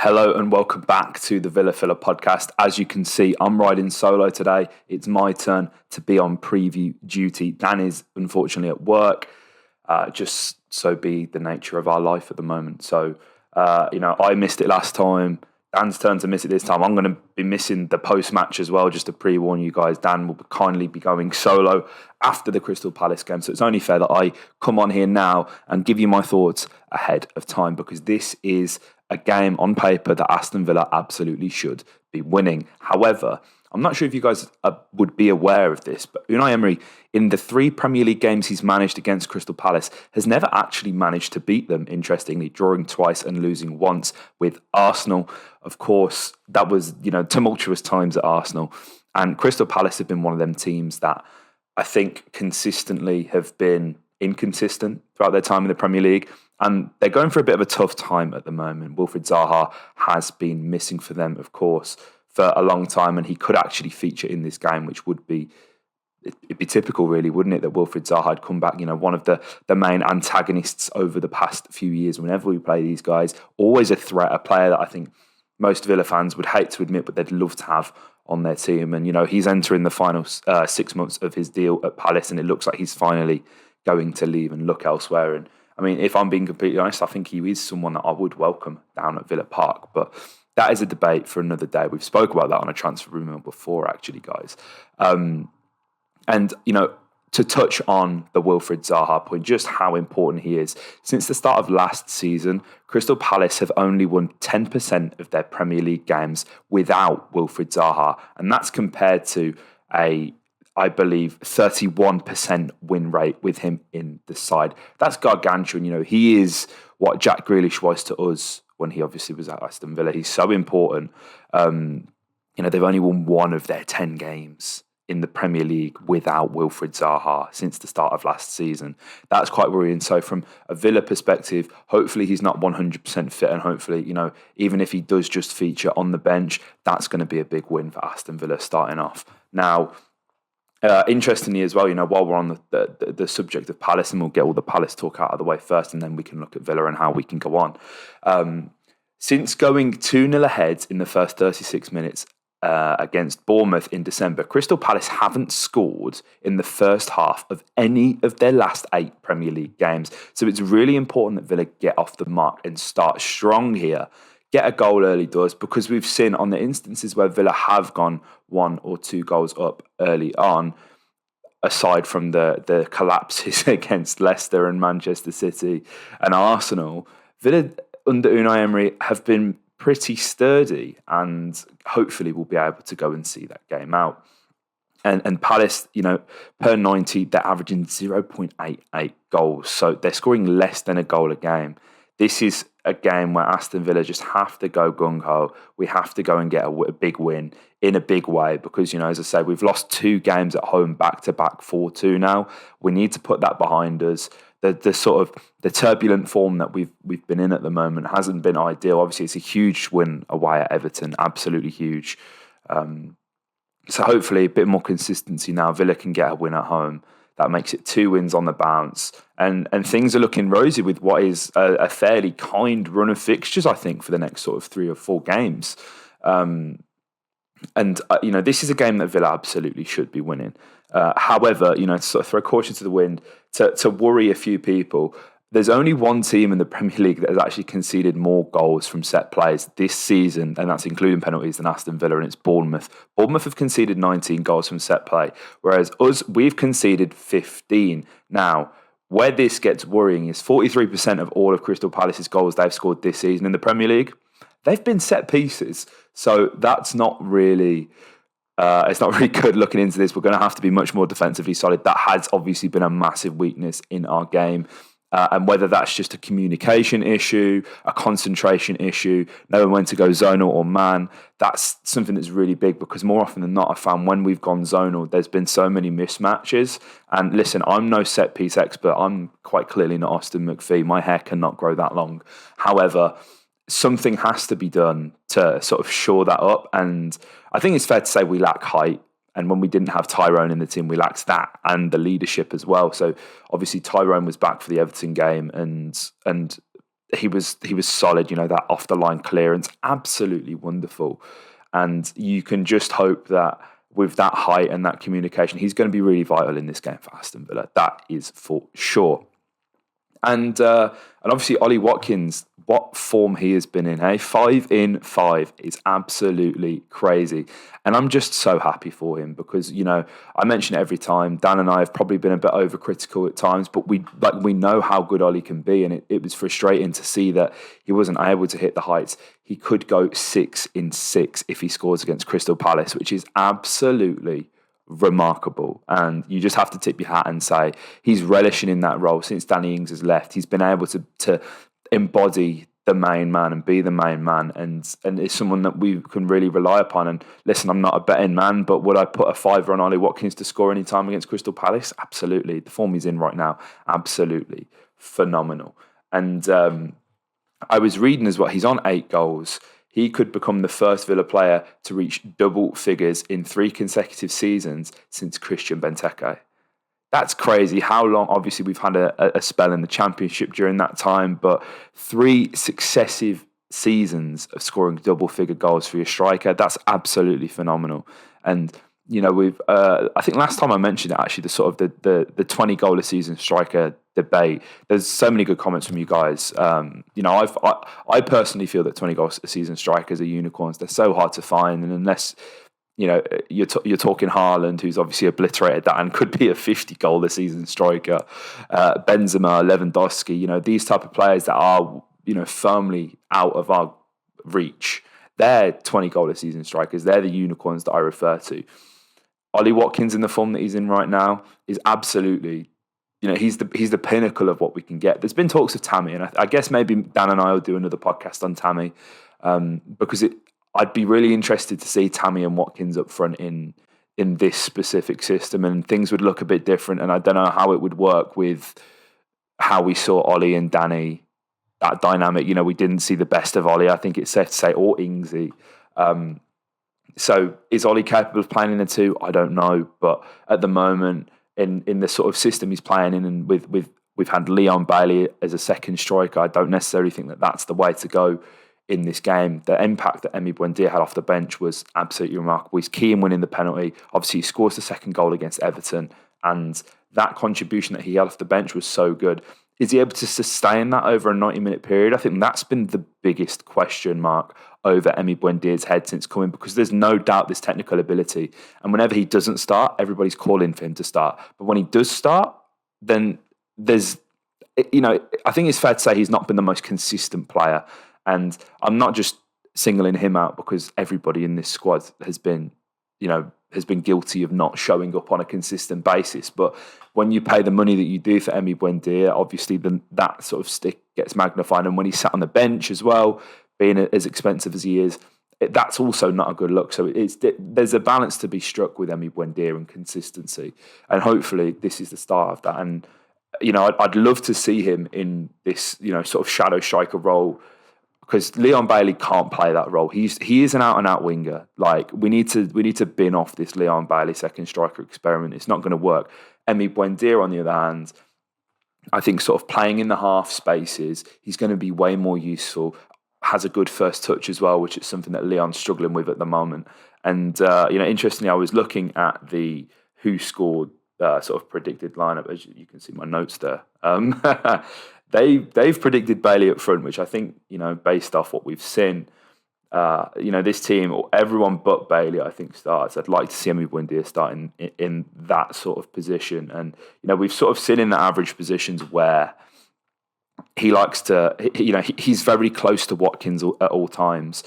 Hello and welcome back to the Villa Filler podcast. As you can see, I'm riding solo today. It's my turn to be on preview duty. Dan is unfortunately at work, just so be the nature of our life at the moment. So, I missed it last time. Dan's turn to miss it this time. I'm going to be missing the post-match as well, just to pre-warn you guys. Dan will kindly be going solo after the Crystal Palace game. So it's only fair that I come on here now and give you my thoughts ahead of time, because this is a game on paper that Aston Villa absolutely should be winning. However, I'm not sure if you guys would be aware of this, but Unai Emery, in the 3 Premier League games he's managed against Crystal Palace, has never actually managed to beat them, interestingly, drawing twice and losing once with Arsenal. Of course, that was, tumultuous times at Arsenal. And Crystal Palace have been one of them teams that I think consistently have been inconsistent throughout their time in the Premier League. And they're going for a bit of a tough time at the moment. Wilfred Zaha has been missing for them, of course, for a long time, and he could actually feature in this game, which would be, it'd be typical really, wouldn't it, that Wilfred Zaha had come back, one of the main antagonists over the past few years whenever we play these guys. Always a threat, a player that I think most Villa fans would hate to admit, but they'd love to have on their team. And, he's entering the final 6 months of his deal at Palace, and it looks like he's finally going to leave and look elsewhere. And I mean, if I'm being completely honest, I think he is someone that I would welcome down at Villa Park, but that is a debate for another day. We've spoke about that on a transfer rumour before, actually, guys. To touch on the Wilfred Zaha point, just how important he is. Since the start of last season, Crystal Palace have only won 10% of their Premier League games without Wilfred Zaha. And that's compared to I believe, 31% win rate with him in the side. That's gargantuan. He is what Jack Grealish was to us when he obviously was at Aston Villa. He's so important. They've only won 1 of their 10 games in the Premier League without Wilfred Zaha since the start of last season. That's quite worrying. So from a Villa perspective, hopefully he's not 100% fit, and hopefully, even if he does just feature on the bench, that's going to be a big win for Aston Villa starting off. Now, interestingly as well, while we're on the subject of Palace, and we'll get all the Palace talk out of the way first, and then we can look at Villa and how we can go on. Since going 2-0 ahead in the first 36 minutes against Bournemouth in December, Crystal Palace haven't scored in the first half of any of their last 8 Premier League games. So it's really important that Villa get off the mark and start strong here. Get a goal early doors, because we've seen on the instances where Villa have gone 1 or 2 goals up early on, aside from the collapses against Leicester and Manchester City and Arsenal, Villa under Unai Emery have been pretty sturdy, and hopefully we'll be able to go and see that game out. And Palace, per 90, they're averaging 0.88 goals. So they're scoring less than a goal a game. This is a game where Aston Villa just have to go gung-ho. We have to go and get a big win in a big way, because, as I say, we've lost 2 games at home back-to-back 4-2 now. We need to put that behind us. The sort of the turbulent form that we've been in at the moment hasn't been ideal. Obviously, it's a huge win away at Everton, absolutely huge. So hopefully a bit more consistency now. Villa can get a win at home. That makes it 2 wins on the bounce. And things are looking rosy with what is a fairly kind run of fixtures, I think, for the next sort of 3 or 4 games. This is a game that Villa absolutely should be winning. However, to sort of throw caution to the wind, to worry a few people, there's only one team in the Premier League that has actually conceded more goals from set plays this season, and that's including penalties, than Aston Villa, and it's Bournemouth. Bournemouth have conceded 19 goals from set play, whereas we've conceded 15. Now, where this gets worrying is 43% of all of Crystal Palace's goals they've scored this season in the Premier League, they've been set pieces. So that's not really... it's not really good looking into this. We're going to have to be much more defensively solid. That has obviously been a massive weakness in our game. And whether that's just a communication issue, a concentration issue, knowing when to go zonal or man, that's something that's really big, because more often than not, I found when we've gone zonal, there's been so many mismatches. And listen, I'm no set piece expert. I'm quite clearly not Austin McPhee. My hair cannot grow that long. However, something has to be done to sort of shore that up. And I think it's fair to say we lack height. And when we didn't have Tyrone in the team, we lacked that and the leadership as well. So obviously Tyrone was back for the Everton game, and he was solid. That off the line clearance, absolutely wonderful. And you can just hope that with that height and that communication, he's going to be really vital in this game for Aston Villa. That is for sure. And obviously Ollie Watkins, what form he has been in, 5 in 5 is absolutely crazy. And I'm just so happy for him because, I mention it every time. Dan and I have probably been a bit overcritical at times, but we know how good Ollie can be. And it was frustrating to see that he wasn't able to hit the heights. He could go 6 in 6 if he scores against Crystal Palace, which is absolutely remarkable. And you just have to tip your hat and say he's relishing in that role since Danny Ings has left. He's been able to embody the main man and be the main man, and it's someone that we can really rely upon. And listen, I'm not a betting man, but would I put a fiver on Ollie Watkins to score any time against Crystal Palace? Absolutely. The form he's in right now, absolutely phenomenal. And I was reading as well, he's on 8 goals. He could become the first Villa player to reach double figures in 3 consecutive seasons since Christian Benteke. That's crazy. How long? Obviously, we've had a spell in the Championship during that time, but 3 successive seasons of scoring double-figure goals for your striker, that's absolutely phenomenal. And we've I think last time I mentioned it, actually, the sort of the 20 goal a season striker debate. There's so many good comments from you guys. I personally feel that 20 goals a season strikers are unicorns. They're so hard to find, and unless you're talking Haaland, who's obviously obliterated that and could be a 50 goal a season striker, Benzema, Lewandowski, these type of players that are firmly out of our reach. They're 20 goal a season strikers. They're the unicorns that I refer to. Ollie Watkins, in the form that he's in right now, is absolutely, he's the pinnacle of what we can get. There's been talks of Tammy, and I guess maybe Dan and I will do another podcast on Tammy, because I'd be really interested to see Tammy and Watkins up front in this specific system, and things would look a bit different. And I don't know how it would work with how we saw Ollie and Danny, that dynamic. We didn't see the best of Ollie, I think it's safe to say, or Ingsy. So is Ollie capable of playing in the 2? I don't know. But at the moment, in the sort of system he's playing in, and we've had Leon Bailey as a second striker, I don't necessarily think that that's the way to go in this game. The impact that Emre Buendia had off the bench was absolutely remarkable. He's key in winning the penalty. Obviously, he scores the second goal against Everton, and that contribution that he had off the bench was so good. Is he able to sustain that over a 90-minute period? I think that's been the biggest question mark over Emre Buendia's head since coming, because there's no doubt this technical ability. And whenever he doesn't start, everybody's calling for him to start. But when he does start, then there's, I think it's fair to say he's not been the most consistent player. And I'm not just singling him out because everybody in this squad has been guilty of not showing up on a consistent basis. But when you pay the money that you do for Emre Buendia, obviously then that sort of stick gets magnified. And when he sat on the bench as well, being as expensive as he is, that's also not a good look. So there's a balance to be struck with Emre Buendia and consistency. And hopefully this is the start of that. And, I'd love to see him in this, sort of shadow striker role, because Leon Bailey can't play that role. He is an out-and-out winger. Like, we need to bin off this Leon Bailey second striker experiment. It's not going to work. Emre Buendia, on the other hand, I think sort of playing in the half spaces, he's going to be way more useful. Has a good first touch as well, which is something that Leon's struggling with at the moment. And interestingly, I was looking at the who scored sort of predicted lineup. As you can see my notes there. They've predicted Bailey up front, which I think, based off what we've seen, this team, or everyone but Bailey, I think, starts. I'd like to see Emre Buendia starting in that sort of position. And, we've sort of seen in the average positions where he likes to, he's very close to Watkins at all times,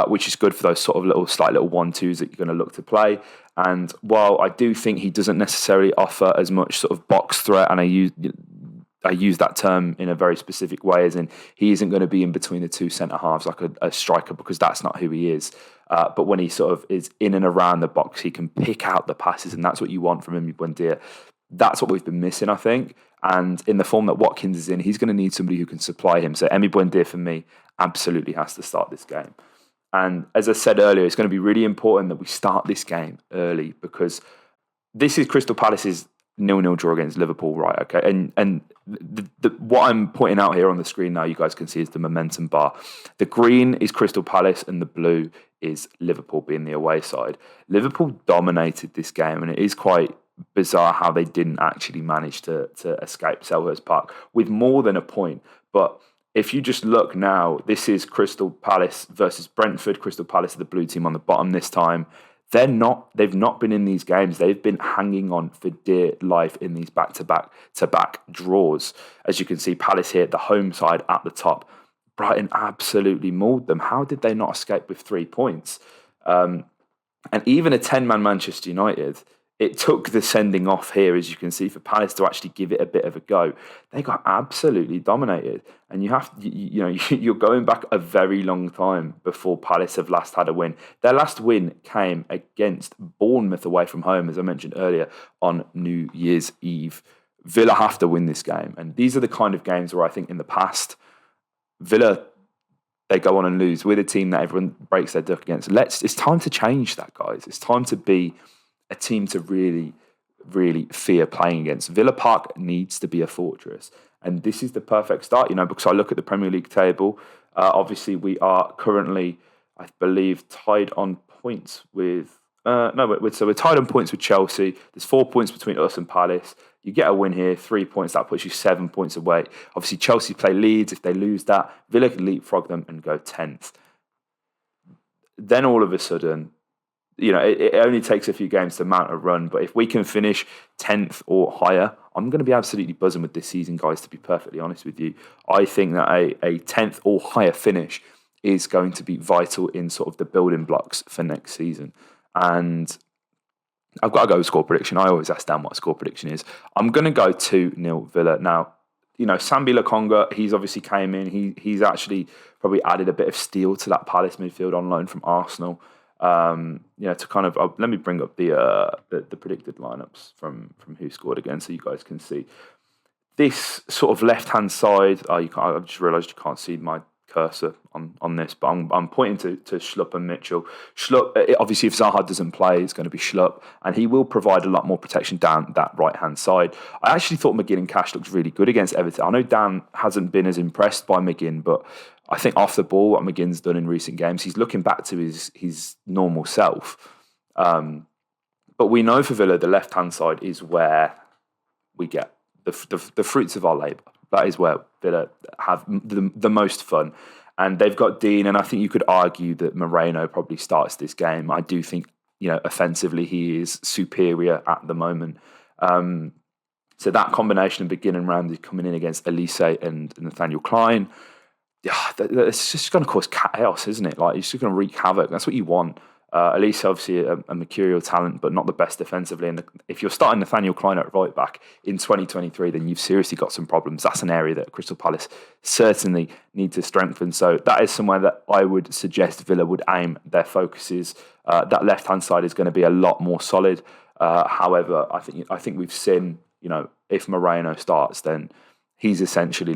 which is good for those sort of slight little 1-2s that you're going to look to play. And while I do think he doesn't necessarily offer as much sort of box threat, and I use that term in a very specific way, as in he isn't going to be in between the 2 centre halves like a striker, because that's not who he is. But when he sort of is in and around the box, he can pick out the passes, and that's what you want from Emre Buendia. That's what we've been missing, I think. And in the form that Watkins is in, he's going to need somebody who can supply him. So Emre Buendia, for me, absolutely has to start this game. And as I said earlier, it's going to be really important that we start this game early, because this is Crystal Palace's 0-0 draw against Liverpool, right? Okay, and what I'm pointing out here on the screen now, you guys can see, is the momentum bar. The green is Crystal Palace, and the blue is Liverpool being the away side. Liverpool dominated this game, and it is quite bizarre how they didn't actually manage to escape Selhurst Park with more than a point. But if you just look now, this is Crystal Palace versus Brentford. Crystal Palace are the blue team on the bottom this time. They've not been in these games. They've been hanging on for dear life in these back-to-back draws. As you can see, Palace here, the home side at the top. Brighton absolutely mauled them. How did they not escape with 3 points? And even a 10-man Manchester United, it took the sending off here, as you can see, for Palace to actually give it a bit of a go. They got absolutely dominated. And you're going back a very long time before Palace have last had a win. Their last win came against Bournemouth away from home, as I mentioned earlier, on New Year's Eve. Villa have to win this game. And these are the kind of games where I think in the past, Villa, they go on and lose. We're the team that everyone breaks their duck against. It's time to change that, guys. It's time to be a team to really, really fear playing against. Villa Park needs to be a fortress. And this is the perfect start, because I look at the Premier League table. Obviously, we are currently, I believe, tied on points with... So we're tied on points with Chelsea. There's 4 points between us and Palace. You get a win here, 3 points. That puts you 7 points away. Obviously, Chelsea play Leeds. If they lose that, Villa can leapfrog them and go 10th. Then all of a sudden, it only takes a few games to mount a run. But if we can finish 10th or higher, I'm going to be absolutely buzzing with this season, guys, to be perfectly honest with you. I think that a 10th or higher finish is going to be vital in sort of the building blocks for next season. And I've got to go with score prediction. I always ask Dan what score prediction is. I'm going to go 2-0 Villa. Now, Sambi Lokonga, he's obviously came in. He's actually probably added a bit of steel to that Palace midfield on loan from Arsenal. To kind of let me bring up the predicted lineups from who scored again, so you guys can see this sort of left hand side. I've just realised you can't see my cursor on this, but I'm pointing to Schlupp and Mitchell. Schlupp, obviously, if Zaha doesn't play, it's going to be Schlupp, and he will provide a lot more protection down that right hand side. I actually thought McGinn and Cash looked really good against Everton. I know Dan hasn't been as impressed by McGinn, but I think off the ball, what McGinn's done in recent games, he's looking back to his normal self. But we know for Villa, the left hand side is where we get the fruits of our labour. That is where Villa have the most fun. And they've got Dean, and I think you could argue that Moreno probably starts this game. I do think, offensively, he is superior at the moment. So that combination of McGinn and Ramsey coming in against Elise and Nathaniel Klein, it's just going to cause chaos, isn't it? Like, it's just going to wreak havoc. That's what you want. Elise, obviously, a mercurial talent, but not the best defensively. And if you're starting Nathaniel Klein at right back in 2023, then you've seriously got some problems. That's an area that Crystal Palace certainly need to strengthen. So that is somewhere that I would suggest Villa would aim their focuses. That left-hand side is going to be a lot more solid. However, I think we've seen, if Moreno starts, then he's essentially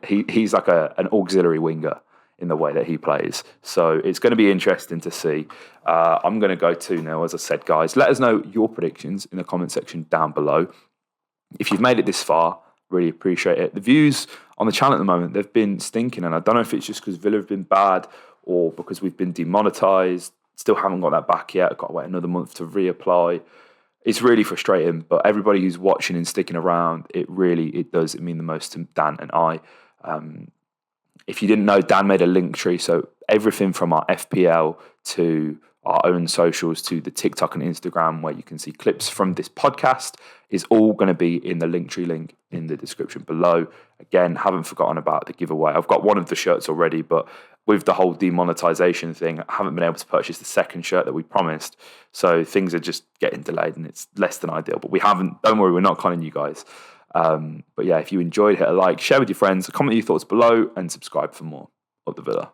he's like an auxiliary winger in the way that he plays. So it's going to be interesting to see. I'm going to go 2-0, as I said, guys. Let us know your predictions in the comment section down below. If you've made it this far, really appreciate it. The views on the channel at the moment, they've been stinking, and I don't know if it's just because Villa have been bad or because we've been demonetised. Still haven't got that back yet. I've got to wait another month to reapply. It's really frustrating, but everybody who's watching and sticking around, it does mean the most to Dan and I. If you didn't know, Dan made a link tree, so everything from our FPL to our own socials to the TikTok and Instagram, where you can see clips from this podcast, is all going to be in the link tree link in the description below. Again, haven't forgotten about the giveaway. I've got one of the shirts already, but with the whole demonetization thing, I haven't been able to purchase the second shirt that we promised. So things are just getting delayed, and it's less than ideal. But don't worry, we're not conning you guys. But yeah, if you enjoyed, hit a like, share with your friends, comment your thoughts below, and subscribe for more of the Villa.